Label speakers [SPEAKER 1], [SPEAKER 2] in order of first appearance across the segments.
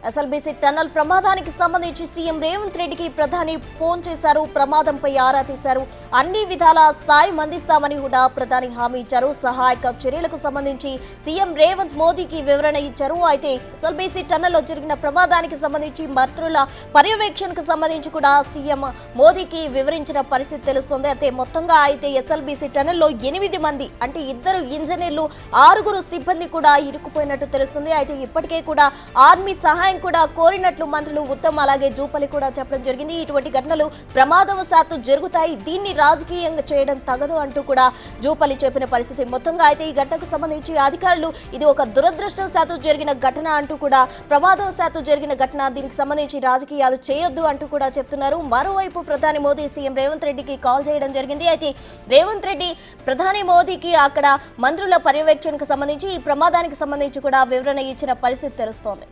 [SPEAKER 1] SLBC tunnel ప్రమాదానికి సంబంధించి CM Revanth రెడ్డికి ప్రధాని ఫోన్ చేశారు. ప్రమాదంపై ఆరా తీశారు. అన్ని విధాల సాయం అందిస్తామని కూడా ప్రధాని హామీ ఇచ్చారు. సహాయక చర్యలకు సంబంధించి సీఎం రేవంత్ మోదీకి వివరణ ఇచ్చారు. అయితే ఎస్ఎల్బీసీ టన్నల్లో జరిగిన ప్రమాదానికి సంబంధించి మంత్రుల పర్యవేక్షణకు సంబంధించి కూడా సీఎం మోదీకి వివరించిన పరిస్థితి తెలుస్తోంది. అయితే మొత్తంగా అయితే ఎస్ఎల్బీసీ టన్నల్లో 8 మంది అంటే 2 ఇంజనీర్లు 6 సిబ్బంది కూడా ఇరుక్కుపోయినట్టు తెలుస్తుంది. అయితే ఇప్పటికే కూడా ఆర్మీ సహాయం కూడా కోరినట్లు మంత్రులు ఉత్తమ్ అలాగే జూపల్లి కూడా చెప్పడం జరిగింది. ఇటువంటి ఘటనలు ప్రమాదవశాత్తు జరుగుతాయి, దీన్ని రాజకీయంగా చేయడం తగదు అంటూ కూడా జూపల్లి చెప్పిన పరిస్థితి. మొత్తంగా అయితే ఈ ఘటనకు సంబంధించి అధికారులు ఇది ఒక దురదృష్టవశాత్తు జరిగిన ఘటన అంటూ కూడా ప్రమాదవశాత్తు జరిగిన ఘటన, దీనికి సంబంధించి రాజకీయాలు చేయొద్దు అంటూ కూడా చెప్తున్నారు. మరోవైపు ప్రధాని మోదీ సీఎం రేవంత్ రెడ్డికి కాల్ చేయడం జరిగింది. అయితే రేవంత్ రెడ్డి ప్రధాని మోదీకి అక్కడ మంత్రుల పర్యవేక్షణకు సంబంధించి ఈ ప్రమాదానికి సంబంధించి కూడా వివరణ ఇచ్చిన పరిస్థితి తెలుస్తోంది.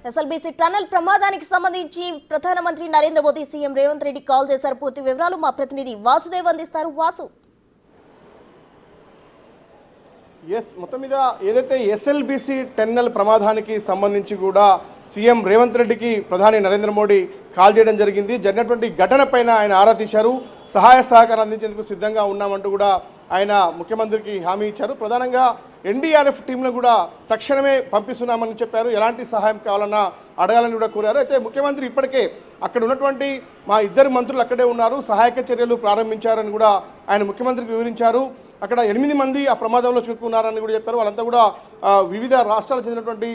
[SPEAKER 1] ఎస్ఎల్బీసీ టన్నల్ ప్రమాదానికి సంబంధించి ప్రధానమంత్రి నరేంద్ర మోదీ సీఎం రేవంత్ రెడ్డి కాల్ చేశారు. పూర్తి వివరాలు మా ప్రతినిధి వాసుదేవ్ అందిస్తారు. వాసు,
[SPEAKER 2] మొత్తం మీద ఏదైతే ఎస్ఎల్బీసీ టన్నల్ ప్రమాదానికి సంబంధించి కూడా సీఎం రేవంత్ రెడ్డికి ప్రధాని నరేంద్ర మోడీ కాల్ చేయడం జరిగింది. జరిగినటువంటి ఘటన పైన ఆయన ఆరా తీశారు. సహాయ సహకారం అందించేందుకు సిద్ధంగా ఉన్నామంటూ కూడా ఆయన ముఖ్యమంత్రికి హామీ ఇచ్చారు. ప్రధానంగా ఎన్డీఆర్ఎఫ్ టీంను కూడా తక్షణమే పంపిస్తున్నామని చెప్పారు. ఎలాంటి సహాయం కావాలన్నా అడగాలని కూడా కోరారు. అయితే ముఖ్యమంత్రి ఇప్పటికే అక్కడ ఉన్నటువంటి మా 2 మంత్రులు అక్కడే ఉన్నారు, సహాయక చర్యలు ప్రారంభించారని కూడా ఆయన ముఖ్యమంత్రికి వివరించారు. అక్కడ 8 మంది ఆ ప్రమాదంలో చిక్కుకున్నారని కూడా చెప్పారు. వాళ్ళంతా కూడా వివిధ రాష్ట్రాలకు చెందినటువంటి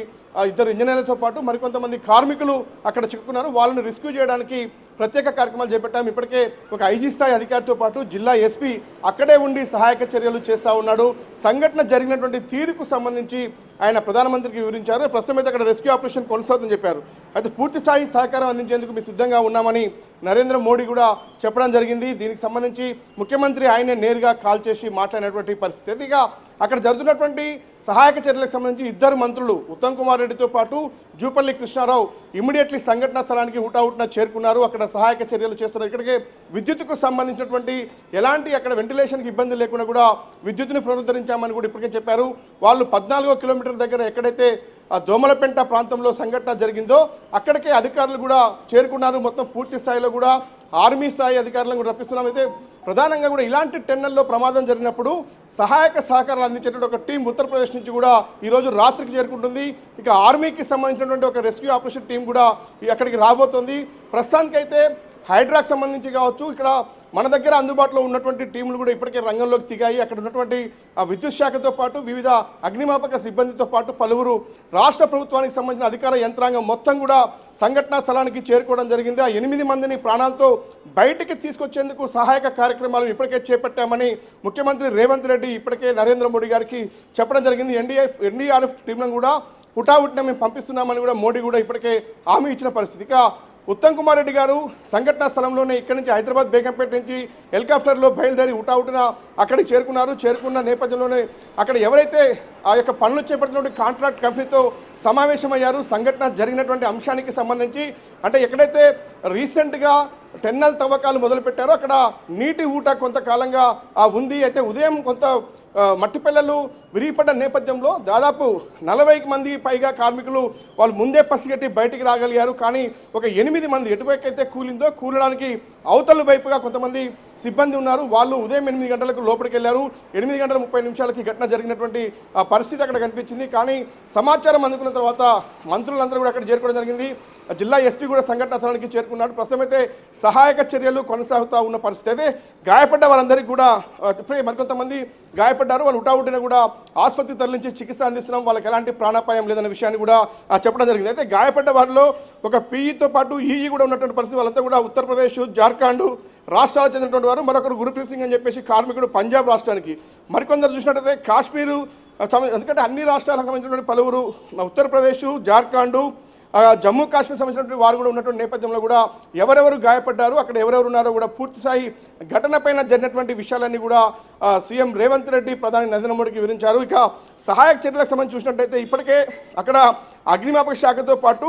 [SPEAKER 2] 2 ఇంజనీర్లతో పాటు మరికొంతమంది కార్మికులు అక్కడ చిక్కుకున్నారు. వాళ్ళని రెస్క్యూ చేయడానికి ప్రత్యేక కార్యక్రమాలు చేపట్టాము. ఇప్పటికే ఒక ఐజీ స్థాయి అధికారితో పాటు జిల్లా ఎస్పీ అక్కడే ఉండి సహాయక చర్యలు చేస్తూ ఉన్నాడు. సంఘటన జరిగినటువంటి తీరుకు సంబంధించి ఆయన ప్రధానమంత్రికి వివరించారు. ప్రస్తుతం అయితే అక్కడ రెస్క్యూ ఆపరేషన్ కొనసాగుతుందని చెప్పారు. అయితే పూర్తి స్థాయి సహకారం అందించేందుకు మేము సిద్ధంగా ఉన్నామని నరేంద్ర మోడీ కూడా చెప్పడం జరిగింది. దీనికి సంబంధించి ముఖ్యమంత్రి ఆయనే నేరుగా కాల్ చేసి మాట్లాడినటువంటి పరిస్థితి. ఇక అక్కడ జరుగుతున్నటువంటి సహాయక చర్యలకు సంబంధించి 2 మంత్రులు ఉత్తమ్ కుమార్ రెడ్డితో పాటు జూపల్లి కృష్ణారావు ఇమ్మీడియట్లీ సంఘటనా స్థలానికి హుటాహుటిన చేరుకున్నారు. అక్కడ సహాయక చర్యలు చేస్తున్నారు. ఇక్కడికి విద్యుత్తుకు సంబంధించినటువంటి ఎలాంటి అక్కడ వెంటిలేషన్కి ఇబ్బంది లేకుండా కూడా విద్యుత్తుని పునరుద్ధరించామని కూడా ఇప్పటికే చెప్పారు. వాళ్ళు 14 కిలోమీటర్ల దగ్గర ఎక్కడైతే ఆ దోమలపెంట ప్రాంతంలో సంఘటన జరిగిందో అక్కడికే అధికారులు కూడా చేరుకున్నారు. మొత్తం పూర్తి స్థాయిలో కూడా ఆర్మీ స్థాయి అధికారులను కూడా రప్పిస్తున్నాం. అయితే ప్రధానంగా కూడా ఇలాంటి టెన్నల్లో ప్రమాదం జరిగినప్పుడు సహాయక సహకారాలు అందించేటువంటి ఒక టీం ఉత్తరప్రదేశ్ నుంచి కూడా ఈరోజు రాత్రికి చేరుకుంటుంది. ఇక ఆర్మీకి సంబంధించినటువంటి ఒక రెస్క్యూ ఆపరేషన్ టీం కూడా అక్కడికి రాబోతుంది. ప్రస్తుతానికైతే హైడ్రాకి సంబంధించి కావచ్చు, ఇక్కడ మన దగ్గర అందుబాటులో ఉన్నటువంటి టీములు కూడా ఇప్పటికే రంగంలోకి దిగాయి. అక్కడ ఉన్నటువంటి విద్యుత్ శాఖతో పాటు వివిధ అగ్నిమాపక సిబ్బందితో పాటు పలువురు రాష్ట్ర ప్రభుత్వానికి సంబంధించిన అధికార యంత్రాంగం మొత్తం కూడా సంఘటనా స్థలానికి చేరుకోవడం జరిగింది. ఆ 8 మందిని ప్రాణాలతో బయటికి తీసుకొచ్చేందుకు సహాయక కార్యక్రమాలు ఇప్పటికే చేపట్టామని ముఖ్యమంత్రి రేవంత్ రెడ్డి ఇప్పటికే నరేంద్ర మోడీ గారికి చెప్పడం జరిగింది. ఎన్డీఆర్ఎఫ్ టీంలను కూడా హుటాహుటిన మేము పంపిస్తున్నామని కూడా మోడీ కూడా ఇప్పటికే హామీ ఇచ్చిన పరిస్థితి. ఇక ఉత్తమ్ కుమార్ రెడ్డి గారు సంఘటనా స్థలంలోనే ఇక్కడి నుంచి హైదరాబాద్ బేగంపేట నుంచి హెలికాప్టర్లో బయలుదేరి హుటాహుటిన అక్కడికి చేరుకున్నారు. చేరుకున్న నేపథ్యంలోనే అక్కడ ఎవరైతే ఆ యొక్క పనులు చేపట్టినటువంటి కాంట్రాక్ట్ కంపెనీతో సమావేశమయ్యారు. సంఘటన జరిగినటువంటి అంశానికి సంబంధించి అంటే ఎక్కడైతే రీసెంట్గా టెన్నల్ తవ్వకాలు మొదలుపెట్టారో అక్కడ నీటి ఊట కొంతకాలంగా ఉంది. అయితే ఉదయం కొంత మట్టి పిల్లలు విరిగిపడ్డ నేపథ్యంలో దాదాపు 40 మంది పైగా కార్మికులు వాళ్ళు ముందే పసిగట్టి బయటికి రాగలిగారు. కానీ ఒక 8 మంది ఎటువైకైతే కూలిందో కూలడానికి అవతల వైపుగా కొంతమంది సిబ్బంది ఉన్నారు. వాళ్ళు ఉదయం 8 గంటలకు లోపలికి వెళ్ళారు. 8:30 ఘటన జరిగినటువంటి పరిస్థితి అక్కడ కనిపించింది. కానీ సమాచారం అందుకున్న తర్వాత మంత్రులందరూ కూడా అక్కడ చేరుకోవడం జరిగింది. జిల్లా ఎస్పీ కూడా సంఘటనా స్థలానికి చేరుకున్నాడు. ప్రస్తుతం అయితే సహాయక చర్యలు కొనసాగుతూ ఉన్న పరిస్థితి. అయితే గాయపడ్డ వారందరికీ కూడా ఇప్పుడే మరికొంతమంది గాయపడ్డారు. వాళ్ళు హుటాహుటిన కూడా ఆసుపత్రికి తరలించి చికిత్స అందిస్తున్నాం, వాళ్ళకి ఎలాంటి ప్రాణాపాయం లేదన్న విషయాన్ని కూడా చెప్పడం జరిగింది. అయితే గాయపడ్డ వారిలో ఒక పీఈతో పాటు ఈఈ కూడా ఉన్నటువంటి పరిస్థితి. వాళ్ళంతా కూడా ఉత్తరప్రదేశ్, జార్ఖండ్ రాష్ట్రాలకు చెందినటువంటి వారు. మరొకరు గురుప్రీత్ సింగ్ అని చెప్పేసి కార్మికుడు పంజాబ్ రాష్ట్రానికి. మరికొందరు చూసినట్టయితే కాశ్మీరు, ఎందుకంటే అన్ని రాష్ట్రాలకు సంబంధించినటువంటి పలువురు ఉత్తరప్రదేశ్, జార్ఖండ్, జమ్మూ కాశ్మీర్ సంబంధించినటువంటి వారు కూడా ఉన్నటువంటి నేపథ్యంలో కూడా ఎవరెవరు గాయపడ్డారు, అక్కడ ఎవరెవరు ఉన్నారో కూడా పూర్తిస్థాయి ఘటనపైన జరిగినటువంటి విషయాలన్నీ కూడా సీఎం రేవంత్ రెడ్డి ప్రధాని నరేంద్ర మోడీకి వివరించారు. ఇక సహాయక చర్యలకు సంబంధించి చూసినట్టయితే ఇప్పటికే అక్కడ అగ్నిమాపక శాఖతో పాటు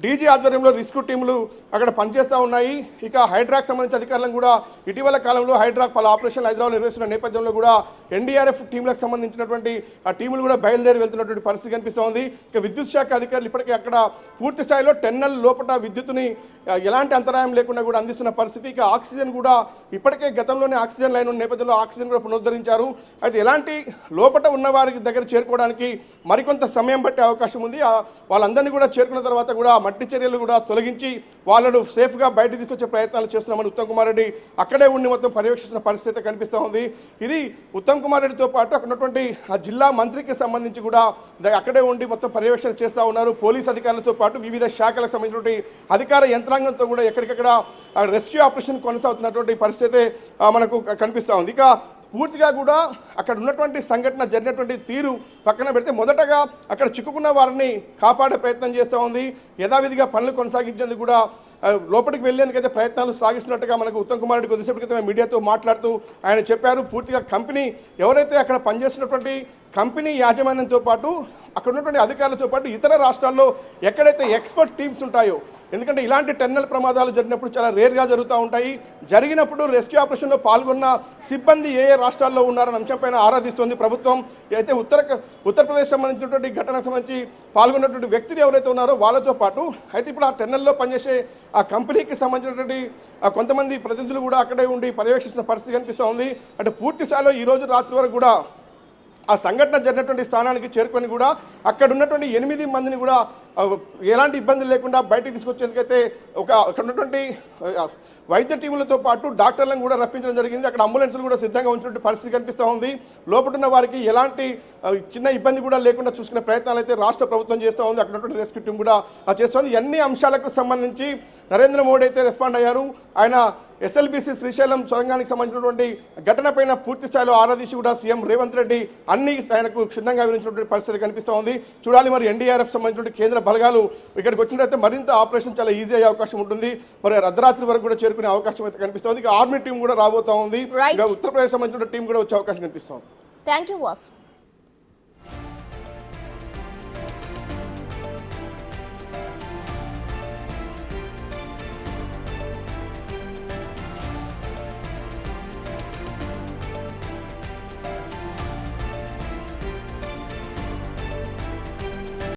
[SPEAKER 2] డీజీ ఆధ్వర్యంలో రెస్క్యూ టీములు అక్కడ పనిచేస్తూ ఉన్నాయి. ఇక హైడ్రాక్ సంబంధించిన అధికారులను కూడా ఇటీవల కాలంలో హైడ్రాక్ పలు ఆపరేషన్లు హైదరాబాద్ నిర్వహిస్తున్న నేపథ్యంలో కూడా ఎన్డీఆర్ఎఫ్ టీంలకు సంబంధించినటువంటి ఆ టీములు కూడా బయలుదేరి వెళ్తున్నటువంటి పరిస్థితి కనిపిస్తూ ఉంది. ఇక విద్యుత్ శాఖ అధికారులు ఇప్పటికే అక్కడ పూర్తి స్థాయిలో టెన్నెల్ లోపల విద్యుత్తుని ఎలాంటి అంతరాయం లేకుండా కూడా అందిస్తున్న పరిస్థితి. ఇక ఆక్సిజన్ కూడా ఇప్పటికే గతంలోనే ఆక్సిజన్ లైన్ ఉన్న నేపథ్యంలో ఆక్సిజన్ కూడా పునరుద్ధరించారు. అయితే ఎలాంటి లోపల ఉన్న వారికి దగ్గర చేరుకోవడానికి మరికొంత సమయం పట్టే అవకాశం ఉంది. వాళ్ళందరినీ కూడా చేరుకున్న తర్వాత కూడా మట్టి చర్యలు కూడా తొలగించి వాళ్ళను సేఫ్గా బయటకు తీసుకొచ్చే ప్రయత్నాలు చేస్తున్నామని ఉత్తమ్ కుమార్ రెడ్డి అక్కడే ఉండి మొత్తం పర్యవేక్షిస్తున్న పరిస్థితి కనిపిస్తూ ఉంది. ఇది ఉత్తమ్ కుమార్ రెడ్డితో పాటు అక్కడ ఉన్నటువంటి ఆ జిల్లా మంత్రికి సంబంధించి కూడా అక్కడే ఉండి మొత్తం పర్యవేక్షణ చేస్తూ ఉన్నారు. పోలీస్ అధికారులతో పాటు వివిధ శాఖలకు సంబంధించినటువంటి అధికార యంత్రాంగంతో కూడా ఎక్కడికక్కడ రెస్క్యూ ఆపరేషన్ కొనసాగుతున్నటువంటి పరిస్థితి మనకు కనిపిస్తూ ఉంది. ఇక పూర్తిగా కూడా అక్కడ ఉన్నటువంటి సంఘటన జరిగినటువంటి తీరు పక్కన పెడితే మొదటగా అక్కడ చిక్కుకున్న వారిని కాపాడే ప్రయత్నం చేస్తూ ఉంది. యథావిధిగా పనులు కొనసాగించేందుకు కూడా లోపలికి వెళ్లేందుకైతే ప్రయత్నాలు సాగిస్తున్నట్టుగా మనకు ఉత్తమ్ కుమార్ రెడ్డి కొద్దిసేపటి క్రితమే మీడియాతో మాట్లాడుతూ ఆయన చెప్పారు. పూర్తిగా కంపెనీ ఎవరైతే అక్కడ పనిచేస్తున్నటువంటి కంపెనీ యాజమాన్యంతో పాటు అక్కడ ఉన్నటువంటి అధికారులతో పాటు ఇతర రాష్ట్రాల్లో ఎక్కడైతే ఎక్స్పర్ట్ టీమ్స్ ఉంటాయో, ఎందుకంటే ఇలాంటి టెన్నెల్ ప్రమాదాలు జరిగినప్పుడు చాలా రేర్గా జరుగుతూ ఉంటాయి. జరిగినప్పుడు రెస్క్యూ ఆపరేషన్లో పాల్గొన్న సిబ్బంది ఏ ఏ రాష్ట్రాల్లో ఉన్నారన్న అంశంపైన ఆరాధిస్తోంది ప్రభుత్వం. అయితే ఉత్తరప్రదేశ్ సంబంధించినటువంటి ఘటనకు సంబంధించి పాల్గొన్నటువంటి వ్యక్తులు ఎవరైతే ఉన్నారో వాళ్ళతో పాటు అయితే ఇప్పుడు ఆ టెన్నెల్లో పనిచేసే ఆ కంపెనీకి సంబంధించినటువంటి కొంతమంది ప్రతినిధులు కూడా అక్కడే ఉండి పర్యవేక్షిస్తున్న పరిస్థితి కనిపిస్తూ ఉంది. అంటే పూర్తి స్థాయిలో ఈరోజు రాత్రి వరకు కూడా ఆ సంఘటన జరిగినటువంటి స్థానానికి చేరుకొని కూడా అక్కడ ఉన్నటువంటి 8 మందిని కూడా ఎలాంటి ఇబ్బంది లేకుండా బయటికి తీసుకొచ్చేందుకైతే అక్కడ ఉన్నటువంటి వైద్య టీములతో పాటు డాక్టర్లను కూడా రప్పించడం జరిగింది. అక్కడ అంబులెన్స్లు కూడా సిద్ధంగా ఉంచినటువంటి పరిస్థితి కనిపిస్తూ ఉంది. లోపల వారికి ఎలాంటి చిన్న ఇబ్బంది కూడా లేకుండా చూసుకునే ప్రయత్నాలు అయితే రాష్ట్ర ప్రభుత్వం చేస్తూ ఉంది. అక్కడ ఉన్నటువంటి రెస్క్యూ టీం కూడా చేస్తోంది. అన్ని అంశాలకు సంబంధించి నరేంద్ర మోడీ అయితే రెస్పాండ్ అయ్యారు. ఆయన ఎస్ఎల్బీసీ శ్రీశైలం సొరంగానికి సంబంధించినటువంటి ఘటనపైన పూర్తి స్థాయిలో ఆరాధించి కూడా సీఎం రేవంత్ రెడ్డి అన్ని ఆయనకు క్షుణ్ణంగా వివరించినటువంటి పరిస్థితి కనిపిస్తూ ఉంది. చూడాలి మరి ఎన్డీఆర్ఎఫ్ సంబంధించిన కేంద్ర బలగాలు ఇక్కడికి వచ్చినట్లయితే మరింత ఆపరేషన్ చాలా ఈజీ అయ్యే అవకాశం ఉంటుంది. మరి అర్ధరాత్రి వరకు కూడా చేరుకునే అవకాశం అయితే కనిపిస్తుంది. ఇక ఆర్మీ టీం కూడా రాబోతా ఉంది. ఇక ఉత్తరప్రదేశ్ సంబంధించిన టీం కూడా వచ్చే అవకాశం కనిపిస్తుంది.
[SPEAKER 1] Thank you Vasu.